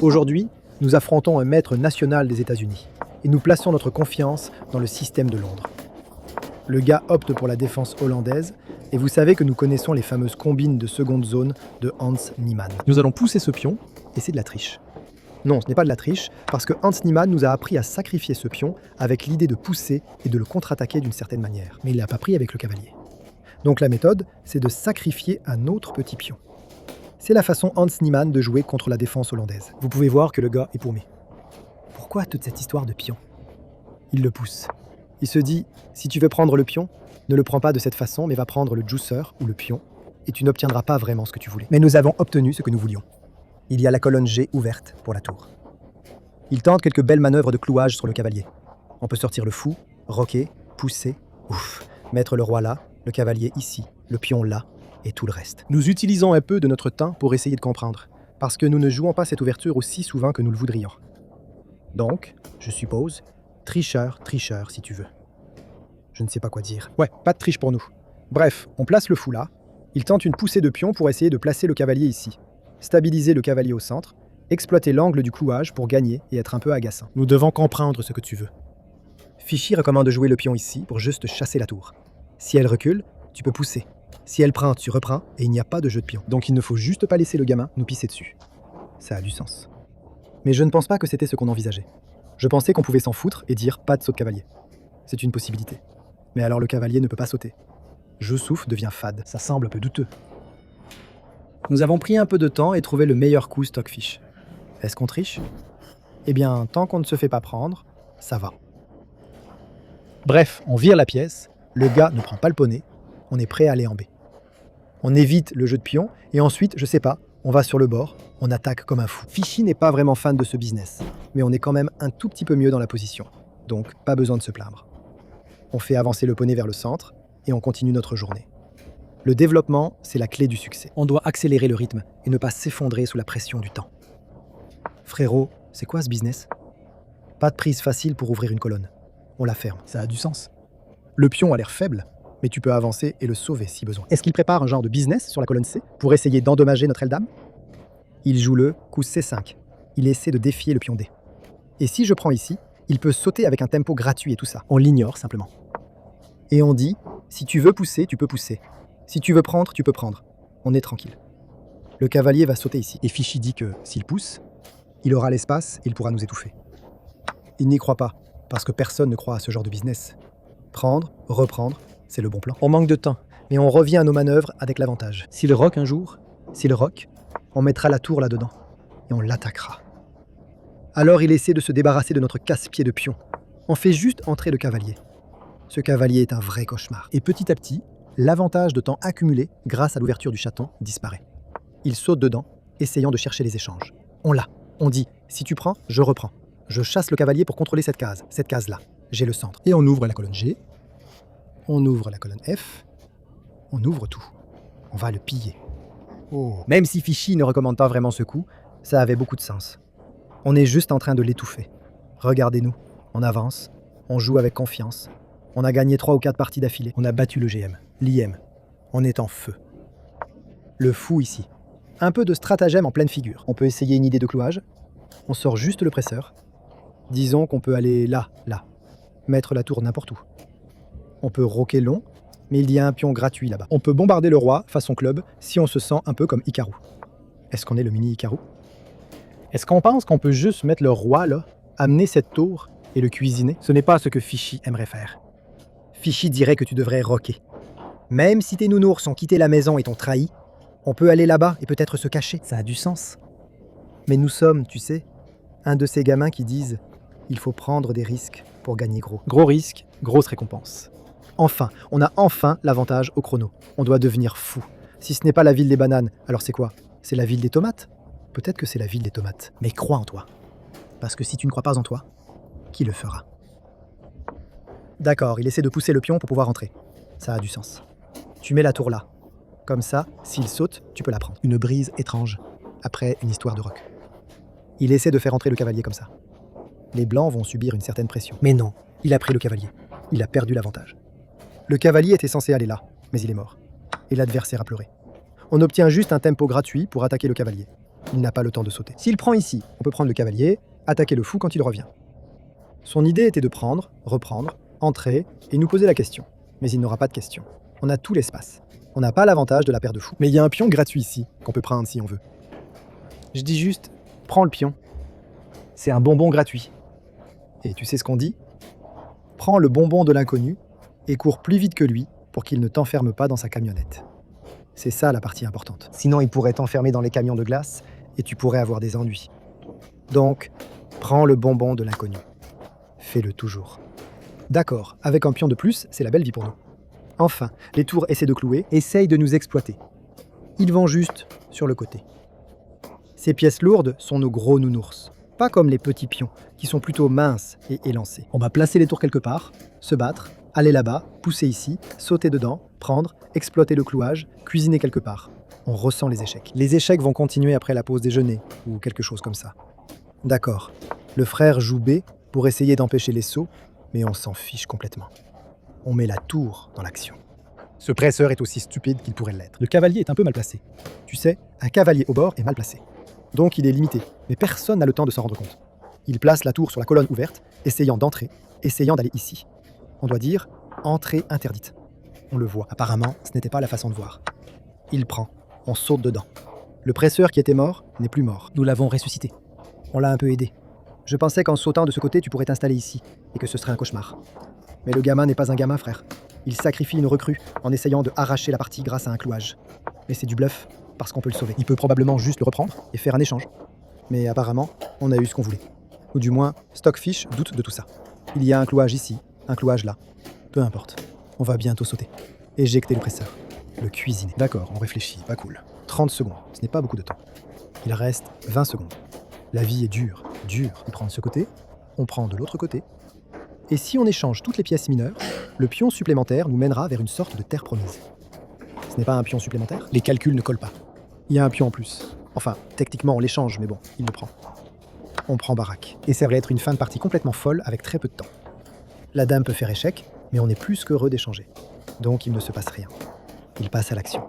Aujourd'hui, nous affrontons un maître national des États-Unis et nous plaçons notre confiance dans le système de Londres. Le gars opte pour la défense hollandaise et vous savez que nous connaissons les fameuses combines de seconde zone de Hans Niemann. Nous allons pousser ce pion et c'est de la triche. Non, ce n'est pas de la triche, parce que Hans Niemann nous a appris à sacrifier ce pion avec l'idée de pousser et de le contre-attaquer d'une certaine manière. Mais il ne l'a pas pris avec le cavalier. Donc la méthode, c'est de sacrifier un autre petit pion. C'est la façon Hans Niemann de jouer contre la défense hollandaise. Vous pouvez voir que le gars est paumé. Pourquoi toute cette histoire de pion ? Il le pousse. Il se dit, si tu veux prendre le pion, ne le prends pas de cette façon, mais va prendre le juicer ou le pion, et tu n'obtiendras pas vraiment ce que tu voulais. Mais nous avons obtenu ce que nous voulions. Il y a la colonne G ouverte pour la tour. Il tente quelques belles manœuvres de clouage sur le cavalier. On peut sortir le fou, roquer, pousser, mettre le roi là, le cavalier ici, le pion là, et tout le reste. Nous utilisons un peu de notre temps pour essayer de comprendre, parce que nous ne jouons pas cette ouverture aussi souvent que nous le voudrions. Donc, je suppose, tricheur si tu veux. Je ne sais pas quoi dire. Ouais, pas de triche pour nous. Bref, on place le fou là, il tente une poussée de pion pour essayer de placer le cavalier ici. Stabiliser le cavalier au centre, exploiter l'angle du clouage pour gagner et être un peu agaçant. Nous devons comprendre ce que tu veux. Fichy recommande de jouer le pion ici pour juste chasser la tour. Si elle recule, tu peux pousser. Si elle prend, tu reprends et il n'y a pas de jeu de pion. Donc il ne faut juste pas laisser le gamin nous pisser dessus. Ça a du sens. Mais je ne pense pas que c'était ce qu'on envisageait. Je pensais qu'on pouvait s'en foutre et dire pas de saut de cavalier. C'est une possibilité. Mais alors le cavalier ne peut pas sauter. Jeu souffle devient fade. Ça semble un peu douteux. Nous avons pris un peu de temps et trouvé le meilleur coup stockfish. Est-ce qu'on triche ? Eh bien, tant qu'on ne se fait pas prendre, ça va. Bref, on vire la pièce, le gars ne prend pas le poney, on est prêt à aller en B. On évite le jeu de pion et ensuite, je sais pas, on va sur le bord, on attaque comme un fou. Fichy n'est pas vraiment fan de ce business, mais on est quand même un tout petit peu mieux dans la position, donc pas besoin de se plaindre. On fait avancer le poney vers le centre et on continue notre journée. Le développement, c'est la clé du succès. On doit accélérer le rythme et ne pas s'effondrer sous la pression du temps. Frérot, c'est quoi ce business ? Pas de prise facile pour ouvrir une colonne. On la ferme. Ça a du sens. Le pion a l'air faible, mais tu peux avancer et le sauver si besoin. Est-ce qu'il prépare un genre de business sur la colonne C pour essayer d'endommager notre Eldam ? Il joue le coup C5. Il essaie de défier le pion D. Et si je prends ici, il peut sauter avec un tempo gratuit et tout ça. On l'ignore simplement. Et on dit, si tu veux pousser, tu peux pousser. Si tu veux prendre, tu peux prendre. On est tranquille. Le cavalier va sauter ici. Et Fichy dit que, s'il pousse, il aura l'espace et il pourra nous étouffer. Il n'y croit pas, parce que personne ne croit à ce genre de business. Prendre, reprendre, c'est le bon plan. On manque de temps, mais on revient à nos manœuvres avec l'avantage. S'il rock un jour, on mettra la tour là-dedans, et on l'attaquera. Alors il essaie de se débarrasser de notre casse-pied de pion. On fait juste entrer le cavalier. Ce cavalier est un vrai cauchemar. Et petit à petit, l'avantage de temps accumulé grâce à l'ouverture du chaton disparaît. Il saute dedans, essayant de chercher les échanges. On l'a. On dit, si tu prends, je reprends. Je chasse le cavalier pour contrôler cette case-là. J'ai le centre. Et on ouvre la colonne G, on ouvre la colonne F, on ouvre tout. On va le piller. Même si Fichy ne recommande pas vraiment ce coup, ça avait beaucoup de sens. On est juste en train de l'étouffer. Regardez-nous, on avance, on joue avec confiance. On a gagné 3 ou 4 parties d'affilée. On a battu le GM, l'IM. On est en feu. Le fou ici. Un peu de stratagème en pleine figure. On peut essayer une idée de clouage. On sort juste le presseur. Disons qu'on peut aller là. Mettre la tour n'importe où. On peut roquer long, mais il y a un pion gratuit là-bas. On peut bombarder le roi façon club si on se sent un peu comme Hikaru. Est-ce qu'on est le mini Hikaru ? Est-ce qu'on pense qu'on peut juste mettre le roi là, amener cette tour et le cuisiner ? Ce n'est pas ce que Fichy aimerait faire. Fichy dirait que tu devrais roquer. Même si tes nounours ont quitté la maison et t'ont trahi, on peut aller là-bas et peut-être se cacher. Ça a du sens. Mais nous sommes, tu sais, un de ces gamins qui disent « il faut prendre des risques pour gagner gros ». Gros risque, grosse récompense. Enfin, on a l'avantage au chrono. On doit devenir fou. Si ce n'est pas la ville des bananes, alors c'est quoi ? C'est la ville des tomates ? Peut-être que c'est la ville des tomates. Mais crois en toi. Parce que si tu ne crois pas en toi, qui le fera ? D'accord, il essaie de pousser le pion pour pouvoir entrer. Ça a du sens. Tu mets la tour là. Comme ça, s'il saute, tu peux la prendre. Une brise étrange, après une histoire de rock. Il essaie de faire entrer le cavalier comme ça. Les blancs vont subir une certaine pression. Mais non, il a pris le cavalier. Il a perdu l'avantage. Le cavalier était censé aller là, mais il est mort. Et l'adversaire a pleuré. On obtient juste un tempo gratuit pour attaquer le cavalier. Il n'a pas le temps de sauter. S'il prend ici, on peut prendre le cavalier, attaquer le fou quand il revient. Son idée était de prendre, reprendre, entrer et nous poser la question. Mais il n'aura pas de question. On a tout l'espace. On n'a pas l'avantage de la paire de fous. Mais il y a un pion gratuit ici, qu'on peut prendre si on veut. Je dis juste, prends le pion. C'est un bonbon gratuit. Et tu sais ce qu'on dit? Prends le bonbon de l'inconnu et cours plus vite que lui pour qu'il ne t'enferme pas dans sa camionnette. C'est ça la partie importante. Sinon, il pourrait t'enfermer dans les camions de glace et tu pourrais avoir des ennuis. Donc, prends le bonbon de l'inconnu. Fais-le toujours. D'accord, avec un pion de plus, c'est la belle vie pour nous. Enfin, les tours essaient de clouer, essayent de nous exploiter. Ils vont juste sur le côté. Ces pièces lourdes sont nos gros nounours, pas comme les petits pions, qui sont plutôt minces et élancés. On va placer les tours quelque part, se battre, aller là-bas, pousser ici, sauter dedans, prendre, exploiter le clouage, cuisiner quelque part. On ressent les échecs. Les échecs vont continuer après la pause déjeuner, ou quelque chose comme ça. D'accord, le frère joue B pour essayer d'empêcher les sauts, mais on s'en fiche complètement. On met la tour dans l'action. Ce presseur est aussi stupide qu'il pourrait l'être. Le cavalier est un peu mal placé. Tu sais, un cavalier au bord est mal placé. Donc il est limité, mais personne n'a le temps de s'en rendre compte. Il place la tour sur la colonne ouverte, essayant d'entrer, essayant d'aller ici. On doit dire « entrée interdite ». On le voit. Apparemment, ce n'était pas la façon de voir. Il prend. On saute dedans. Le presseur qui était mort n'est plus mort. Nous l'avons ressuscité. On l'a un peu aidé. Je pensais qu'en sautant de ce côté, tu pourrais t'installer ici, et que ce serait un cauchemar. Mais le gamin n'est pas un gamin, frère. Il sacrifie une recrue en essayant de arracher la partie grâce à un clouage. Mais c'est du bluff, parce qu'on peut le sauver. Il peut probablement juste le reprendre et faire un échange. Mais apparemment, on a eu ce qu'on voulait. Ou du moins, Stockfish doute de tout ça. Il y a un clouage ici, un clouage là. Peu importe. On va bientôt sauter. Éjecter le presseur. Le cuisiner. D'accord, on réfléchit, pas cool. 30 secondes, ce n'est pas beaucoup de temps. Il reste 20 secondes. La vie est dure, dure. On prend de ce côté, on prend de l'autre côté. Et si on échange toutes les pièces mineures, le pion supplémentaire nous mènera vers une sorte de terre promise. Ce n'est pas un pion supplémentaire, les calculs ne collent pas. Il y a un pion en plus. Enfin, techniquement on l'échange, mais bon, il le prend. On prend baraque. Et ça va être une fin de partie complètement folle avec très peu de temps. La dame peut faire échec, mais on est plus qu'heureux d'échanger. Donc il ne se passe rien. Il passe à l'action.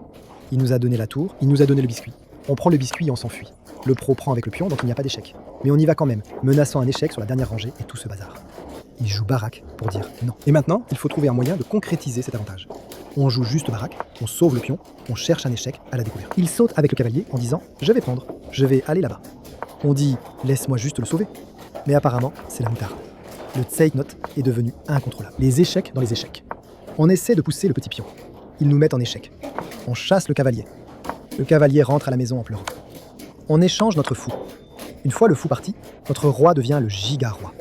Il nous a donné la tour, il nous a donné le biscuit. On prend le biscuit et on s'enfuit. Le pro prend avec le pion, donc il n'y a pas d'échec. Mais on y va quand même, menaçant un échec sur la dernière rangée et tout ce bazar. Il joue baraque pour dire non. Et maintenant, il faut trouver un moyen de concrétiser cet avantage. On joue juste baraque, on sauve le pion, on cherche un échec à la découverte. Il saute avec le cavalier en disant « je vais prendre, je vais aller là-bas ». On dit « laisse-moi juste le sauver ». Mais apparemment, c'est la moutarde. Le Zeitnot est devenu incontrôlable. Les échecs dans les échecs. On essaie de pousser le petit pion. Ils nous mettent en échec. On chasse le cavalier. Le cavalier rentre à la maison en pleurant. On échange notre fou. Une fois le fou parti, notre roi devient le giga-roi.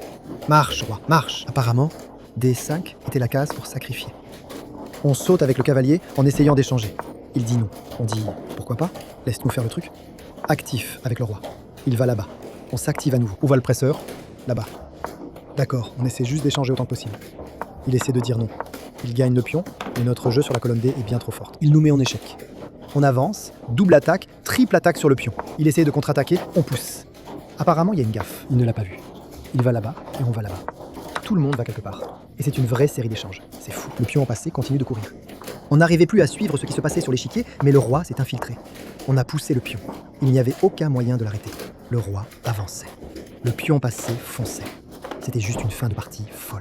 Marche, roi, marche. Apparemment, D5 était la case pour sacrifier. On saute avec le cavalier en essayant d'échanger. Il dit non. On dit pourquoi pas? Laisse-nous faire le truc. Actif avec le roi. Il va là-bas. On s'active à nouveau. Où va le presseur? Là-bas. D'accord, on essaie juste d'échanger autant que possible. Il essaie de dire non. Il gagne le pion, mais notre jeu sur la colonne D est bien trop forte. Il nous met en échec. On avance, double attaque, triple attaque sur le pion. Il essaie de contre-attaquer, on pousse. Apparemment, il y a une gaffe. Il ne l'a pas vu. Il va là-bas et on va là-bas. Tout le monde va quelque part. Et c'est une vraie série d'échanges. C'est fou. Le pion en passé continue de courir. On n'arrivait plus à suivre ce qui se passait sur l'échiquier, mais le roi s'est infiltré. On a poussé le pion. Il n'y avait aucun moyen de l'arrêter. Le roi avançait. Le pion passé fonçait. C'était juste une fin de partie folle.